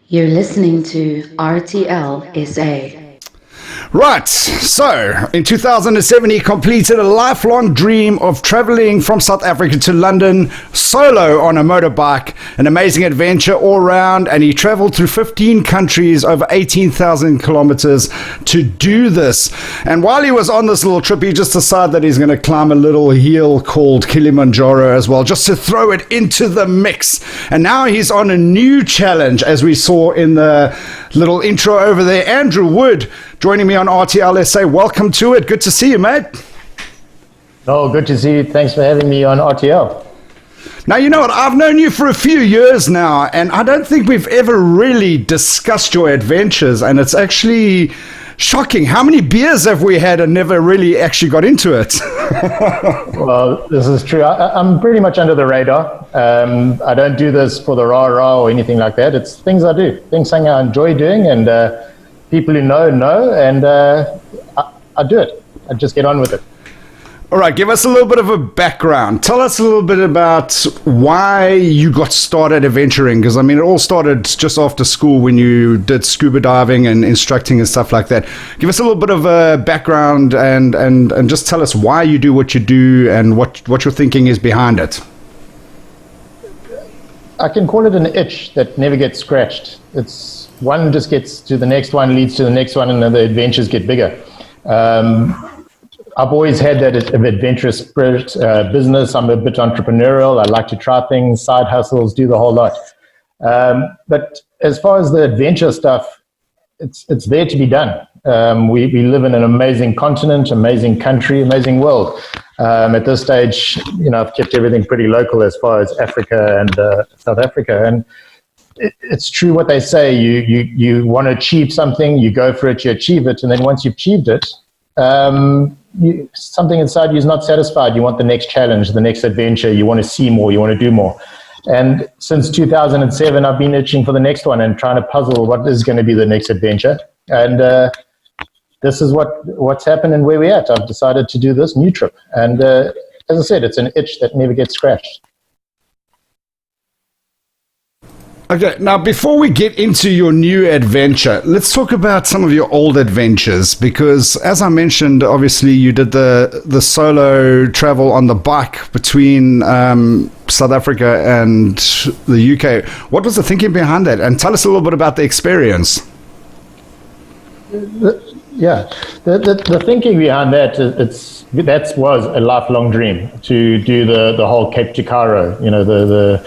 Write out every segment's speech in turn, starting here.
You're listening to RTL SA. Right, so in 2007 he completed a lifelong dream of traveling from South Africa to London solo on a motorbike, an amazing adventure all round, and he traveled through 15 countries over 18,000 kilometers to do this. And while he was on this little trip, he just decided that he's going to climb a little hill called Kilimanjaro as well, just to throw it into the mix. And now he's on a new challenge, as we saw in the little intro over there. Andrew Wood joining me on RTL SA. Welcome to it. Good to see you, mate. Oh, good to see you. Thanks for having me on RTL. Now, you know what? I've known you for a few years now, and I don't think we've ever really discussed your adventures, and it's actually shocking. How many beers have we had and never really actually got into it? Well, this is true. I'm pretty much under the radar. I don't do this for the rah-rah or anything like that. It's things I do, things I enjoy doing, and people who know, and I do it. I just get on with it. All right, give us a little bit of a background. Tell us a little bit about why you got started adventuring, because I mean, it all started just after school when you did scuba diving and instructing and stuff like that. Give us a little bit of a background and just tell us why you do what you do and what your thinking is behind it. I can call it an itch that never gets scratched. It's one just gets to the next one, leads to the next one, and then the adventures get bigger. I've always had that adventurous spirit, business. I'm a bit entrepreneurial. I like to try things, side hustles, do the whole lot. But as far as the adventure stuff, it's there to be done. We live in an amazing continent, amazing country, amazing world. At this stage, you know, I've kept everything pretty local as far as Africa and South Africa. And it's true what they say. You want to achieve something, you go for it, you achieve it, and then once you've achieved it, something inside you is not satisfied. You want the next challenge, the next adventure. You want to see more. You want to do more. And since 2007, I've been itching for the next one and trying to puzzle what is going to be the next adventure. And this is what's happened and where we're at. I've decided to do this new trip. And as I said, it's an itch that never gets scratched. Okay, now before we get into your new adventure, let's talk about some of your old adventures, because as I mentioned, obviously you did the solo travel on the bike between South Africa and the UK. What was the thinking behind that? And tell us a little bit about the experience. The thinking behind that, that was a lifelong dream, to do the whole Cape to Cairo, you know, the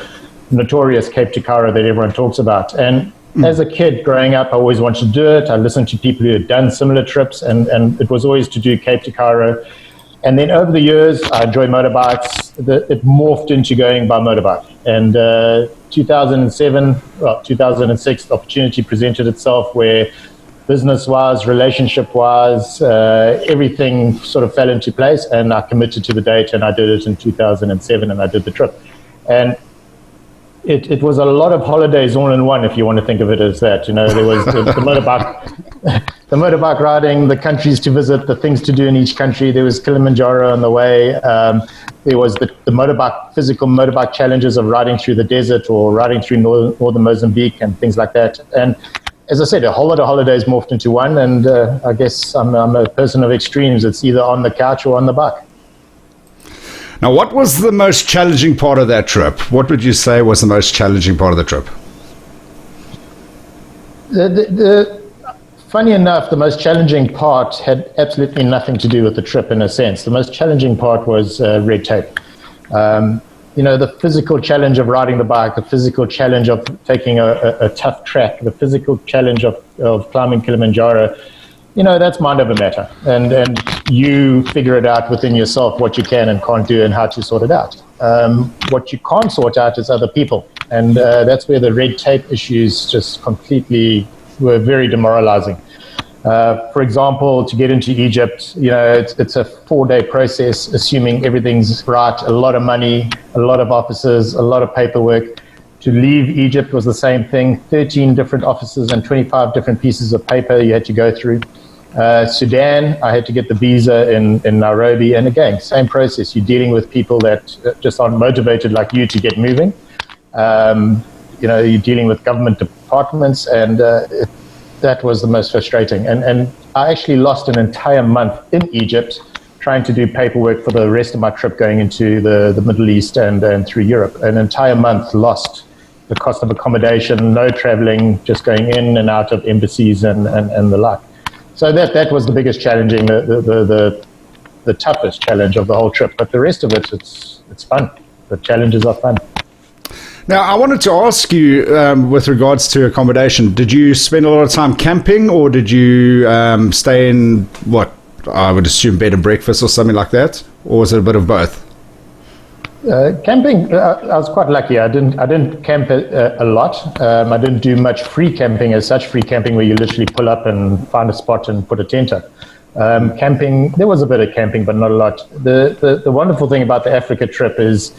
notorious Cape to Cairo that everyone talks about. And as a kid growing up, I always wanted to do it. I listened to people who had done similar trips, and it was always to do Cape to Cairo. And then over the years, I enjoyed motorbikes. It morphed into going by motorbike. And 2006, the opportunity presented itself where business-wise, relationship-wise, everything sort of fell into place, and I committed to the date, and I did it in 2007, and I did the trip. And it was a lot of holidays all in one, if you want to think of it as that. You know, there was the motorbike riding, the countries to visit, the things to do in each country. There was Kilimanjaro on the way. There was the physical motorbike challenges of riding through the desert or riding through northern Mozambique and things like that. And as I said, a whole lot of holidays morphed into one. And I guess I'm a person of extremes. It's either on the couch or on the bike. Now, what was the most challenging part of that trip? What would you say was the most challenging part of the trip? Funny enough, the most challenging part had absolutely nothing to do with the trip in a sense. The most challenging part was red tape. You know, the physical challenge of riding the bike, the physical challenge of taking a tough track, the physical challenge of climbing Kilimanjaro, you know, that's mind over matter. And you figure it out within yourself what you can and can't do and how to sort it out. What you can't sort out is other people. And that's where the red tape issues just completely were very demoralizing. For example, to get into Egypt, you know, it's a 4-day process, assuming everything's right, a lot of money, a lot of offices, a lot of paperwork. To leave Egypt was the same thing, 13 different offices and 25 different pieces of paper you had to go through. Sudan, I had to get the visa in Nairobi, and again, same process. You're dealing with people that just aren't motivated like you to get moving. You know, you're dealing with government apartments, and that was the most frustrating. And I actually lost an entire month in Egypt trying to do paperwork for the rest of my trip going into the Middle East and through Europe. An entire month lost, the cost of accommodation, no traveling, just going in and out of embassies and the like. So that was the biggest challenging, the toughest challenge of the whole trip. But the rest of it, it's fun. The challenges are fun. Now, I wanted to ask you, with regards to accommodation, did you spend a lot of time camping, or did you stay in, what, I would assume bed and breakfast or something like that? Or was it a bit of both? Camping, I was quite lucky. I didn't camp a lot. I didn't do much free camping as such, free camping where you literally pull up and find a spot and put a tent up. Camping, there was a bit of camping, but not a lot. The wonderful thing about the Africa trip is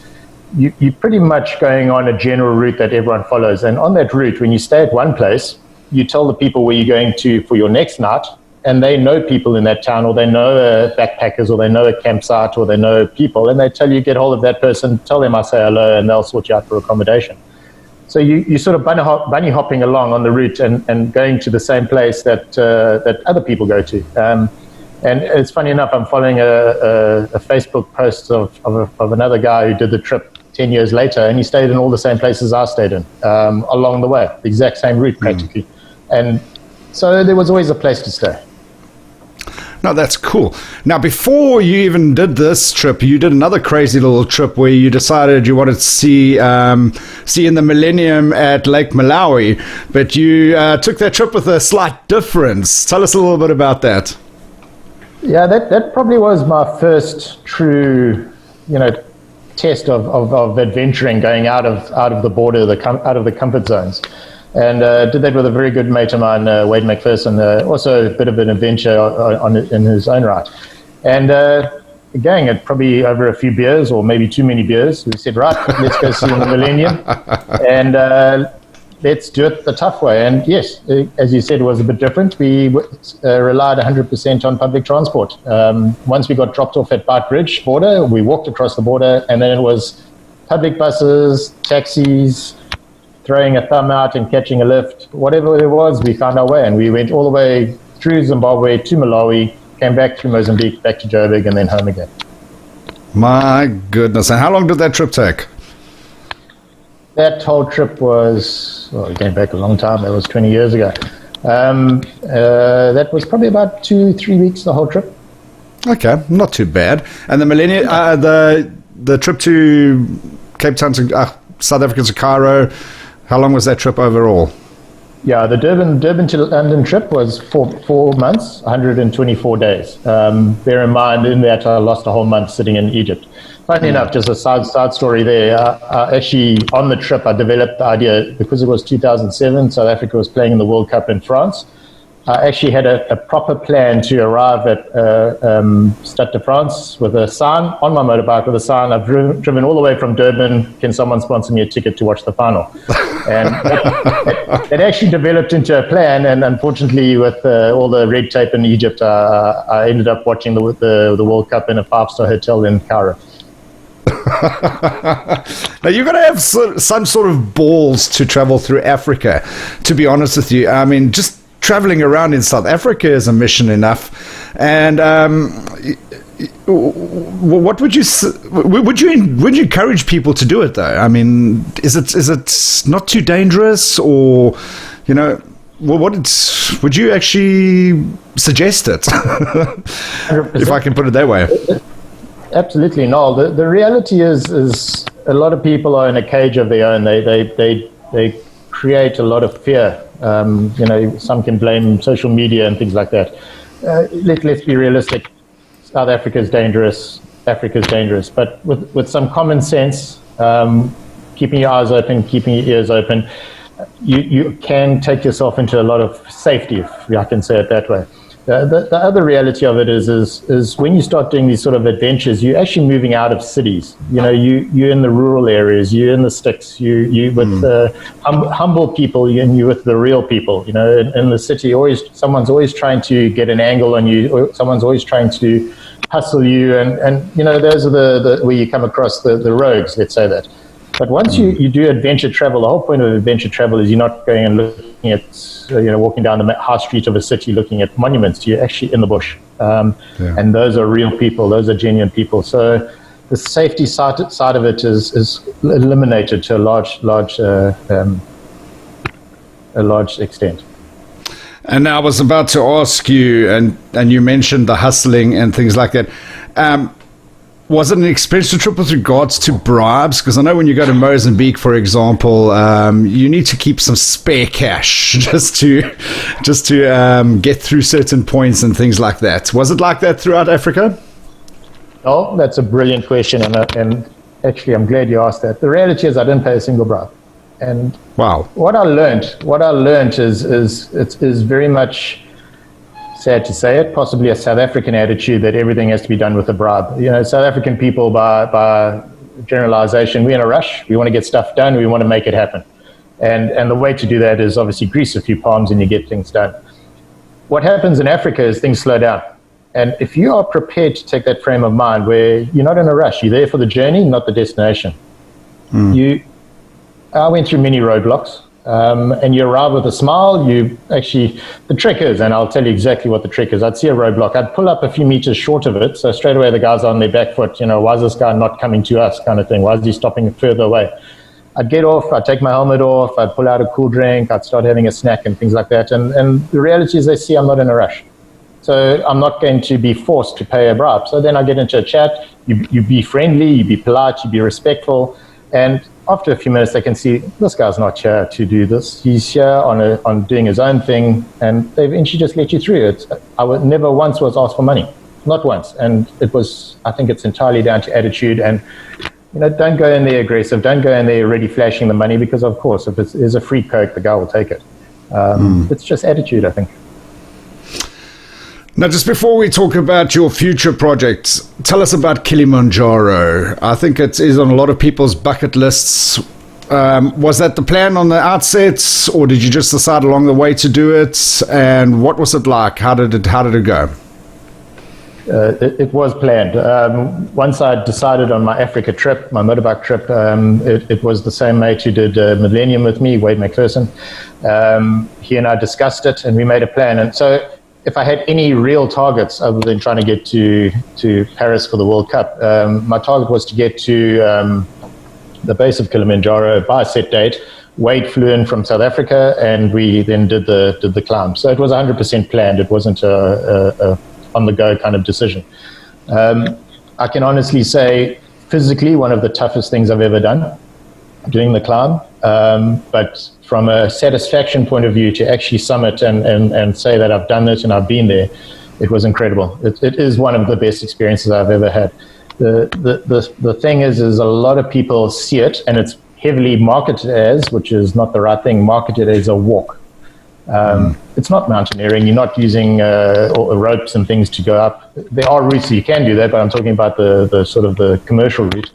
you're pretty much going on a general route that everyone follows. And on that route, when you stay at one place, you tell the people where you're going to for your next night, and they know people in that town, or they know backpackers, or they know a campsite, or they know people, and they tell you, get hold of that person, tell them I say hello, and they'll sort you out for accommodation. So you sort of bunny hopping along on the route and going to the same place that other people go to. And it's funny enough, I'm following a Facebook post of another guy who did the trip 10 years later, and he stayed in all the same places I stayed in along the way, the exact same route practically. And so there was always a place to stay. No, that's cool. Now, before you even did this trip, you did another crazy little trip where you decided you wanted to see in the Millennium at Lake Malawi, but you took that trip with a slight difference. Tell us a little bit about that. Yeah, that probably was my first true, test of adventuring, going out of the border, out of the comfort zones. And did that with a very good mate of mine, Wade McPherson, also a bit of an adventure in his own right. And again, it probably over a few beers, or maybe too many beers, we said, right, let's go see the Millennium, and let's do it the tough way. And yes, as you said, it was a bit different. We relied 100% on public transport. Once we got dropped off at Bart Bridge border, we walked across the border, and then it was public buses, taxis, throwing a thumb out and catching a lift, whatever it was, we found our way, and we went all the way through Zimbabwe to Malawi, came back through Mozambique, back to Joburg, and then home again. My goodness. And how long did that trip take? That whole trip was, going back a long time, that was 20 years ago. That was probably about 2-3 weeks, the whole trip. Okay, not too bad. And the Millennium, the trip to Cape Town to South Africa to Cairo, how long was that trip overall? Yeah, the Durban to London trip was 4 months, 124 days. Bear in mind, in that I lost a whole month sitting in Egypt. Funny enough, just a side story there. Actually, on the trip, I developed the idea, because it was 2007, South Africa was playing in the World Cup in France. I actually had a proper plan to arrive at Stade de France with a sign on my motorbike with a sign. I've driven all the way from Durban. Can someone sponsor me a ticket to watch the final? And it actually developed into a plan. And unfortunately, with all the red tape in Egypt, I ended up watching the World Cup in a 5-star hotel in Cairo. Now, you've got to have some sort of balls to travel through Africa, to be honest with you. I mean, just traveling around in South Africa is a mission enough. And what would you encourage people to do it though? I mean, is it not too dangerous, or would you actually suggest it? If I can put it that way. Absolutely, no. The reality is a lot of people are in a cage of their own. They create a lot of fear. Some can blame social media and things like that. Let's be realistic. South Africa is dangerous. Africa is dangerous. But with some common sense, keeping your eyes open, keeping your ears open, you can take yourself into a lot of safety, if I can say it that way. The other reality of it is when you start doing these sort of adventures, you're actually moving out of cities. You're in the rural areas, you're in the sticks, you with humble people, and you're with the real people. In the city, someone's always trying to get an angle on you, or someone's always trying to hustle you, and those are the where you come across the rogues, let's say that. But once you do adventure travel, the whole point of adventure travel is you're not going and looking at, walking down the high street of a city looking at monuments. You're actually in the bush. And those are real people. Those are genuine people. So the safety side of it is eliminated to a large extent. And I was about to ask you, and you mentioned the hustling and things like that. Was it an expensive trip with regards to bribes? Because I know when you go to Mozambique, for example, you need to keep some spare cash just to get through certain points and things like that. Was it like that throughout Africa? Oh, that's a brilliant question, and actually, I'm glad you asked that. The reality is, I didn't pay a single bribe. And wow, what I learned is very much, sad to say it, possibly a South African attitude that everything has to be done with a bribe. South African people, by generalization, we're in a rush. We want to get stuff done. We want to make it happen. And the way to do that is obviously grease a few palms and you get things done. What happens in Africa is things slow down. And if you are prepared to take that frame of mind where you're not in a rush, you're there for the journey, not the destination. I went through many roadblocks. And you arrive with a smile. The trick is, and I'll tell you exactly what the trick is. I'd see a roadblock. I'd pull up a few meters short of it. So straight away the guys are on their back foot. Why is this guy not coming to us kind of thing? Why is he stopping further away? I'd get off. I'd take my helmet off. I'd pull out a cool drink. I'd start having a snack and things like that. And the reality is they see I'm not in a rush. So I'm not going to be forced to pay a bribe. So then I get into a chat. You be friendly. You be polite. You be respectful. And after a few minutes, they can see this guy's not here to do this. He's here on doing his own thing, and they eventually just let you through it. Never once was asked for money, not once. And I think it's entirely down to attitude. And don't go in there aggressive. Don't go in there already flashing the money, because of course, if there's a free Coke, the guy will take it. It's just attitude, I think. Now, just before we talk about your future projects, tell us about Kilimanjaro. I think it is on a lot of people's bucket lists. Was that the plan on the outset, or did you just decide along the way to do it? And what was it like? How did it go? It was planned. Once I decided on my Africa trip, my motorbike trip, it was the same mate who did Millennium with me, Wade McPherson. He and I discussed it, and we made a plan. And so, if I had any real targets other than trying to get to Paris for the World Cup, my target was to get to the base of Kilimanjaro by a set date. Wade flew in from South Africa, and we then did the climb. So it was 100% planned. It wasn't a on-the-go kind of decision. I can honestly say, physically, one of the toughest things I've ever done, doing the climb. But from a satisfaction point of view, to actually summit and say that I've done it and I've been there, it was incredible. It is one of the best experiences I've ever had. The thing is a lot of people see it, and it's heavily marketed as, which is not the right thing, marketed as a walk. It's not mountaineering. You're not using ropes and things to go up. There are routes that you can do that, but I'm talking about the sort of the commercial route.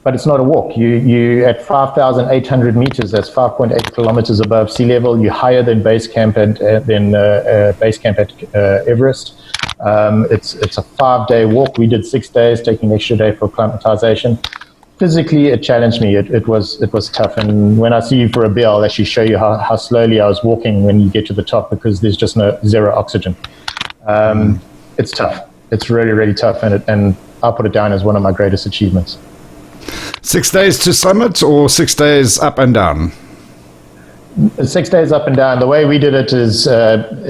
But it's not a walk. You at 5,800 meters. That's 5.8 kilometers above sea level. You're higher than base camp at Everest. It's a 5-day walk. We did 6 days, taking an extra day for acclimatization. Physically, it challenged me. It was tough. And when I see you for a beer, I'll actually show you how slowly I was walking when you get to the top, because there's just zero oxygen. It's tough. It's really, really tough. And I'll put it down as one of my greatest achievements. 6 days to summit, or 6 days up and down? 6 days up and down. The way we did it is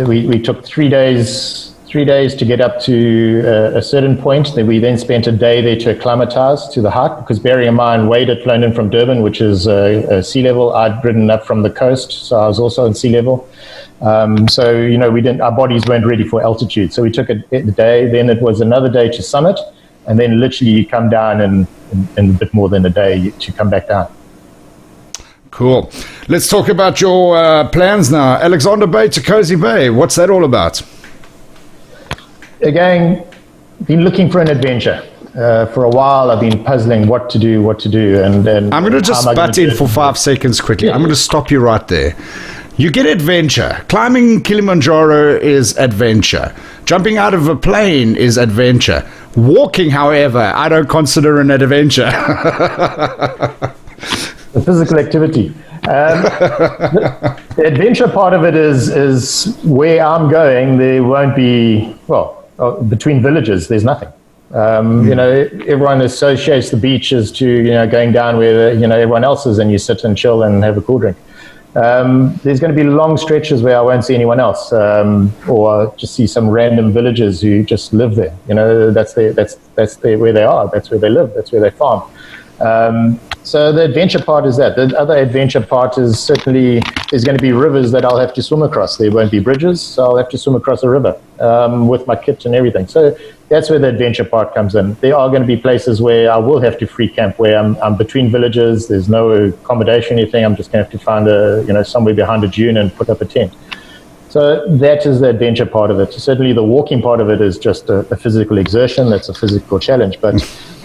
we took 3 days to get up to a certain point. Then we spent a day there to acclimatize to the height, because bearing in mind, Wade had flown in from Durban, which is sea level. I'd ridden up from the coast, so I was also in sea level. So our bodies weren't ready for altitude. So we took a day. Then it was another day to summit, and then literally you come down in a bit more than a day to come back down. Cool. Let's talk about your plans now. Alexander Bay to Kosi Bay. What's that all about? Again, been looking for an adventure. For a while, I've been puzzling what to do. And I'm going to just butt in for 5 seconds quickly. Yeah. I'm going to stop you right there. You get adventure. Climbing Kilimanjaro is adventure. Jumping out of a plane is adventure. Walking, however, I don't consider an adventure. The physical activity. The adventure part of it is where I'm going, there won't be, between villages, there's nothing. Everyone associates the beaches to, going down where, everyone else is, and you sit and chill and have a cool drink. There's going to be long stretches where I won't see anyone else, or just see some random villagers who just live there. That's where they are. That's where they live. That's where they farm. So the adventure part is that. The other adventure part is certainly there's going to be rivers that I'll have to swim across. There won't be bridges, so I'll have to swim across a river with my kit and everything. So that's where the adventure part comes in. There are going to be places where I will have to free camp, where I'm between villages. There's no accommodation, anything. I'm just going to have to find somewhere behind a dune and put up a tent. So that is the adventure part of it. Certainly the walking part of it is just a physical exertion. That's a physical challenge, but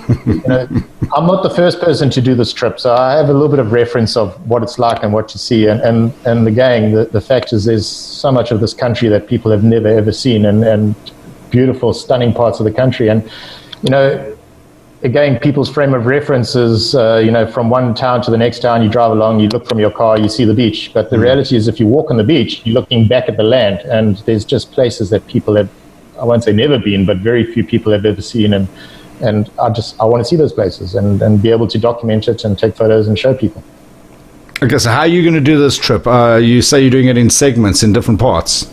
I'm not the first person to do this trip, so I have a little bit of reference of what it's like and what you see. And the gang, the fact is there's so much of this country that people have never, ever seen, and beautiful, stunning parts of the country. And, again, people's frame of reference is, from one town to the next town, you drive along, you look from your car, you see the beach. But the reality is if you walk on the beach, you're looking back at the land, and there's just places that people have, I won't say never been, but very few people have ever seen. And I want to see those places and be able to document it and take photos and show people. Okay, so how are you going to do this trip? You say you're doing it in segments, in different parts.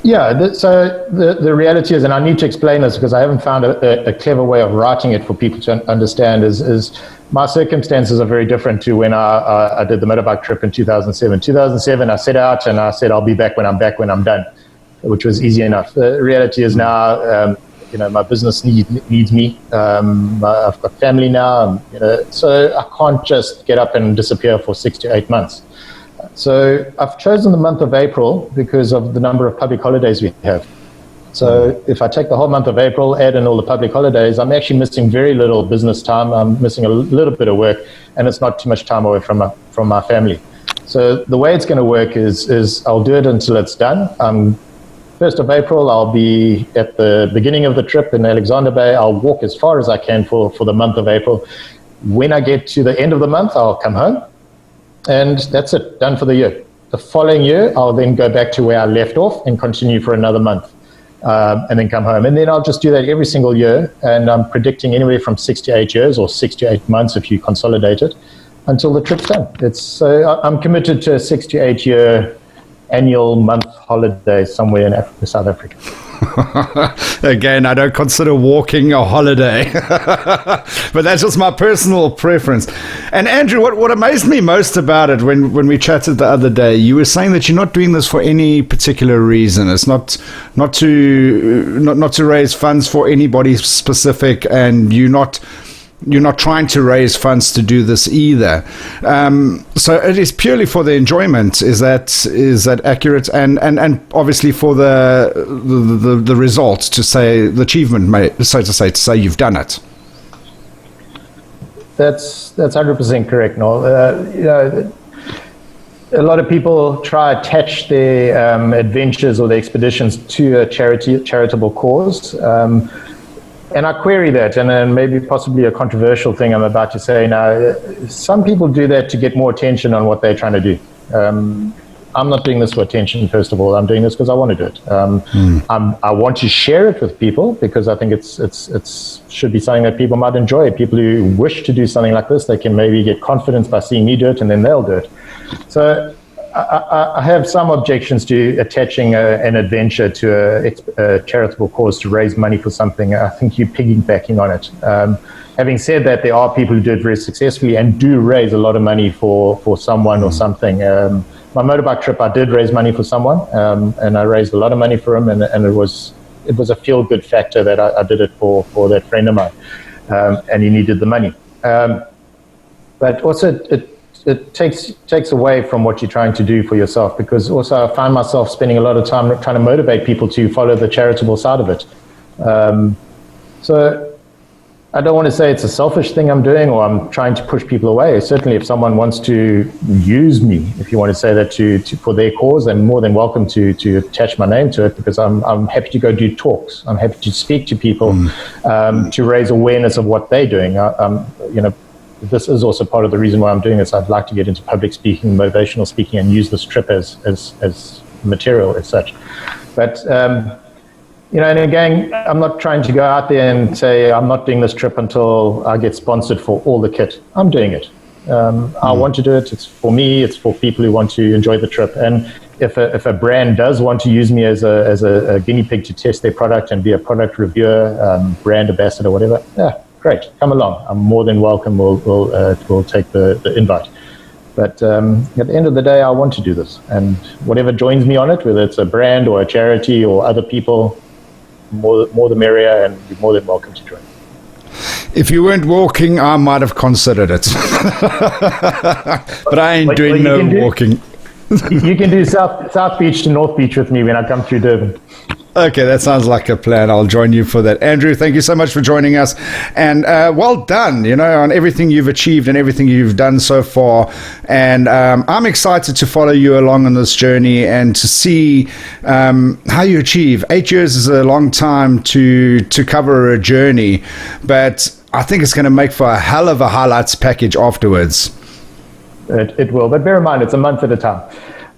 Yeah, so the reality is, and I need to explain this because I haven't found a clever way of writing it for people to understand, is my circumstances are very different to when I did the motorbike trip in 2007. 2007, I set out and I said, I'll be back when I'm done, which was easy enough. The reality is now, my business needs me. I've got family now, so I can't just get up and disappear for 6 to 8 months. So I've chosen the month of April because of the number of public holidays we have. So if I take the whole month of April, add in all the public holidays, I'm actually missing very little business time. I'm missing a little bit of work, and it's not too much time away from my family. So the way it's going to work is I'll do it until it's done. 1st of April, I'll be at the beginning of the trip in Alexander Bay. I'll walk as far as I can for the month of April. When I get to the end of the month, I'll come home, and that's it, done for the year. The following year, I'll then go back to where I left off and continue for another month, and then come home. And then I'll just do that every single year, and I'm predicting anywhere from 6 to 8 years, or 6 to 8 months if you consolidate it, until the trip's done. I'm committed to a 6 to 8 year annual month holiday somewhere in South Africa. Again, I don't consider walking a holiday, but that's just my personal preference. And Andrew, what amazed me most about it when we chatted the other day, you were saying that you're not doing this for any particular reason. It's not to raise funds for anybody specific, and you're not trying to raise funds to do this either. So it is purely for the enjoyment. Is that accurate? And obviously for the results, to say the achievement, so to say you've done it. That's 100% correct, Noel. A lot of people try to attach their adventures or their expeditions to a charitable cause. And I query that, and maybe possibly a controversial thing I'm about to say now. Some people do that to get more attention on what they're trying to do. I'm not doing this for attention, first of all. I'm doing this because I want to do it. I want to share it with people because I think it's should be something that people might enjoy. People who wish to do something like this, they can maybe get confidence by seeing me do it, and then they'll do it. So I have some objections to attaching an adventure to a charitable cause to raise money for something. I think you're piggybacking on it. Having said that, there are people who do it very successfully and do raise a lot of money for someone or something. My motorbike trip, I did raise money for someone, and I raised a lot of money for him, and it was a feel-good factor that I did it for that friend of mine, and he needed the money. But also, it takes away from what you're trying to do for yourself, because also I find myself spending a lot of time trying to motivate people to follow the charitable side of it. So I don't want to say it's a selfish thing I'm doing or I'm trying to push people away. Certainly, if someone wants to use me, if you want to say that to for their cause, I'm more than welcome to attach my name to it, because I'm happy to go do talks. I'm happy to speak to people to raise awareness of what they're doing. This is also part of the reason why I'm doing this. I'd like to get into public speaking, motivational speaking, and use this trip as material as such. But and again, I'm not trying to go out there and say I'm not doing this trip until I get sponsored for all the kit. I'm doing it. I want to do it. It's for me. It's for people who want to enjoy the trip. And if a brand does want to use me as a guinea pig to test their product and be a product reviewer, brand ambassador, whatever, yeah, great. Come along. I'm more than welcome. We'll take the invite. But at the end of the day, I want to do this. And whatever joins me on it, whether it's a brand or a charity or other people, more the merrier, and you're more than welcome to join. If you weren't walking, I might have considered it. But I ain't doing no walking. You can do South Beach to North Beach with me when I come through Durban. Okay, that sounds like a plan. I'll join you for that. Andrew, thank you so much for joining us. And well done, on everything you've achieved and everything you've done so far. And I'm excited to follow you along on this journey and to see how you achieve. 8 years is a long time to cover a journey, but I think it's going to make for a hell of a highlights package afterwards. It will, but bear in mind, it's a month at a time.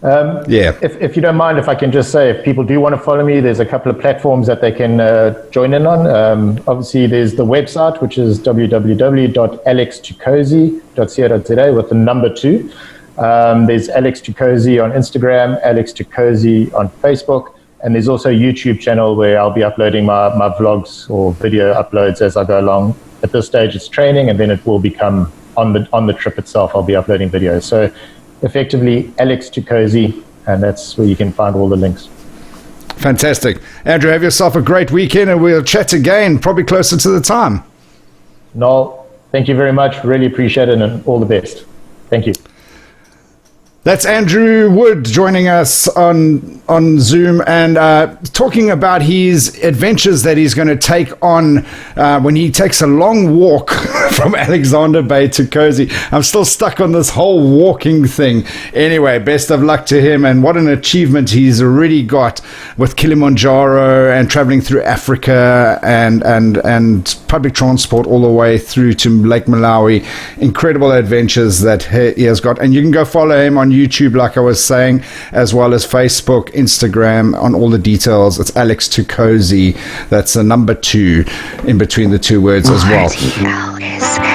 If you don't mind, if I can just say, if people do want to follow me, there's a couple of platforms that they can join in on. Obviously, there's the website, which is www.alex2kosi.co.za with the number 2. There's Alex2Kosi on Instagram, Alex2Kosi on Facebook, and there's also a YouTube channel where I'll be uploading my vlogs or video uploads as I go along. At this stage, it's training, and then it will become on the trip itself. I'll be uploading videos. So effectively, Alex2Kosi, and that's where you can find all the links. Fantastic. Andrew, have yourself a great weekend, and we'll chat again, probably closer to the time. Noel, thank you very much. Really appreciate it, and all the best. Thank you. That's Andrew Wood joining us on Zoom and talking about his adventures that he's going to take on when he takes a long walk from Alexander Bay to Kosi. I'm still stuck on this whole walking thing. Anyway, best of luck to him, and what an achievement he's already got with Kilimanjaro and traveling through Africa and public transport all the way through to Lake Malawi. Incredible adventures that he has got, and you can go follow him on YouTube, like I was saying, as well as Facebook, Instagram, on all the details. It's Alex2Kosi. That's the number 2 in between the 2 words as well. RTL SA.